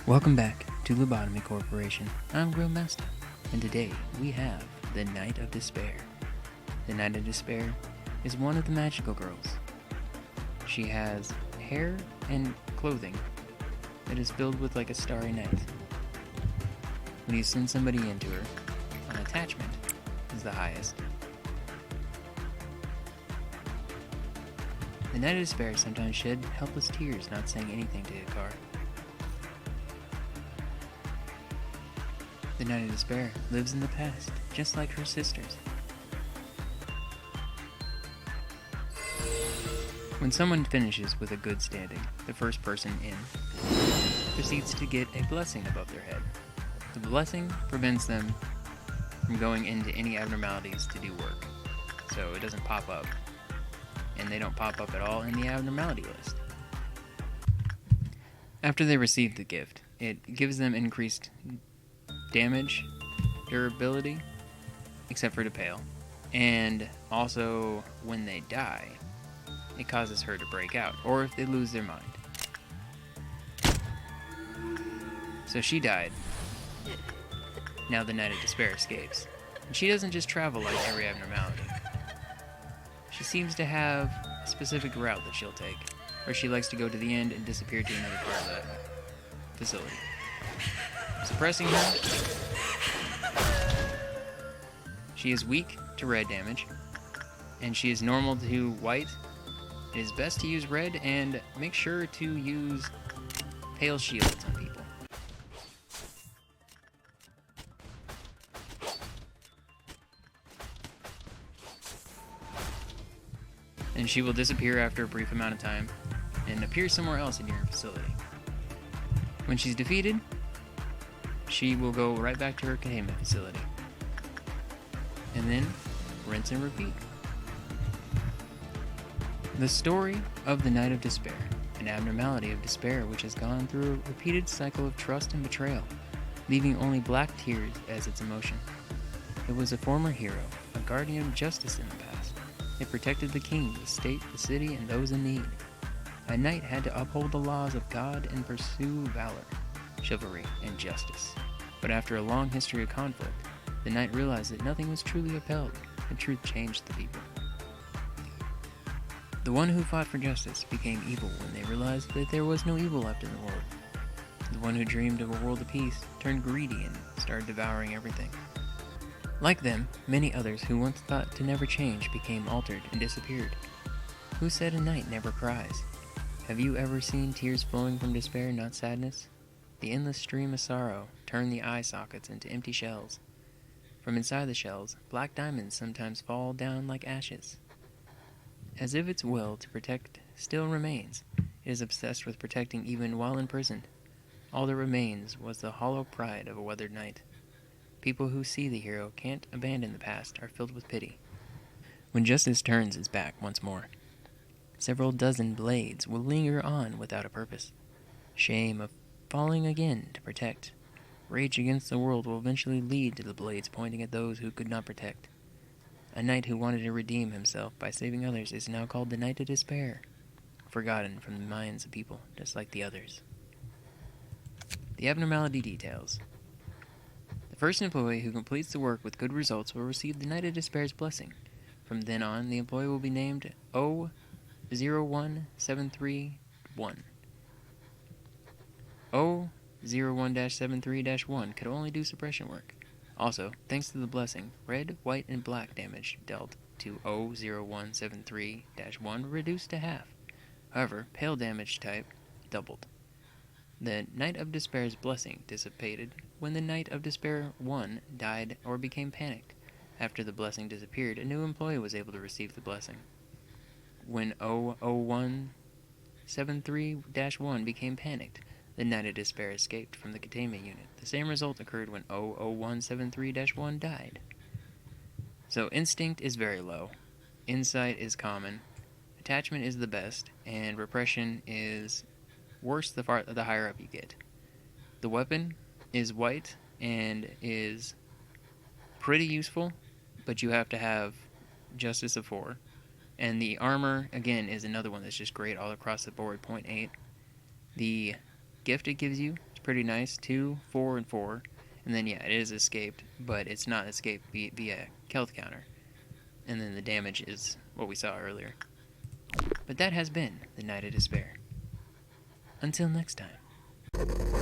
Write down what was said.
Welcome back to Lobotomy Corporation. I'm Grillmastah, and today we have the Night of Despair. The Night of Despair is one of the magical girls. She has hair and clothing that is filled with like a starry night. When you send somebody into her, an attachment is the highest. The Night of Despair sometimes shed helpless tears, not saying anything to Hikar. The Night of Despair lives in the past, just like her sisters. When someone finishes with a good standing, the first person in proceeds to get a blessing above their head. The blessing prevents them from going into any abnormalities to do work, so it doesn't pop up, and they don't pop up at all in the abnormality list. After they receive the gift, it gives them increased damage, durability, except for the pale, and also when they die, it causes her to break out, or if they lose their mind. So she died. Now the Night of Despair escapes. And she doesn't just travel like every abnormality. She seems to have a specific route that she'll take, where she likes to go to the end and disappear to another part of the facility. Suppressing her, she is weak to red damage, and she is normal to white. It is best to use red, and make sure to use pale shields on people. And she will disappear after a brief amount of time and appear somewhere else in your facility. When she's defeated, she will go right back to her containment facility. And then, rinse and repeat. The story of the Night of Despair, an abnormality of despair which has gone through a repeated cycle of trust and betrayal, leaving only black tears as its emotion. It was a former hero, a guardian of justice in the past. It protected the king, the state, the city, and those in need. A knight had to uphold the laws of God and pursue valor, chivalry, and justice. But after a long history of conflict, the knight realized that nothing was truly upheld, and truth changed the people. The one who fought for justice became evil when they realized that there was no evil left in the world. The one who dreamed of a world of peace turned greedy and started devouring everything. Like them, many others who once thought to never change became altered and disappeared. Who said a knight never cries? Have you ever seen tears flowing from despair, not sadness? The endless stream of sorrow turned the eye sockets into empty shells. From inside the shells, black diamonds sometimes fall down like ashes. As if its will to protect still remains, it is obsessed with protecting even while imprisoned. All that remains was the hollow pride of a weathered knight. People who see the hero can't abandon the past are filled with pity. When justice turns its back once more, several dozen blades will linger on without a purpose. Shame of falling again to protect. Rage against the world will eventually lead to the blades pointing at those who could not protect. A knight who wanted to redeem himself by saving others is now called the Night of Despair, forgotten from the minds of people, just like the others. The abnormality details. The first employee who completes the work with good results will receive the Night of Despair's blessing. From then on, the employee will be named O01731. O01-73-1 could only do suppression work. Also, thanks to the blessing, red, white, and black damage dealt to O0173-1 reduced to half. However, pale damage type doubled. The Night of Despair's blessing dissipated when the Night of Despair 1 died or became panicked. After the blessing disappeared, a new employee was able to receive the blessing. When O01-73-1 became panicked, the Night of Despair escaped from the containment unit. The same result occurred when O01-73-1 died. So instinct is very low, insight is common, attachment is the best, and repression is worse the higher up you get. The weapon is white and is pretty useful, but you have to have Justice of 4. And the armor, again, is another one that's just great all across the board, 0.8. The gift it gives you, pretty nice. 2, 4, and 4. And then, yeah, it is escaped, but it's not escaped via health counter. And then the damage is what we saw earlier. But that has been the Night of Despair. Until next time.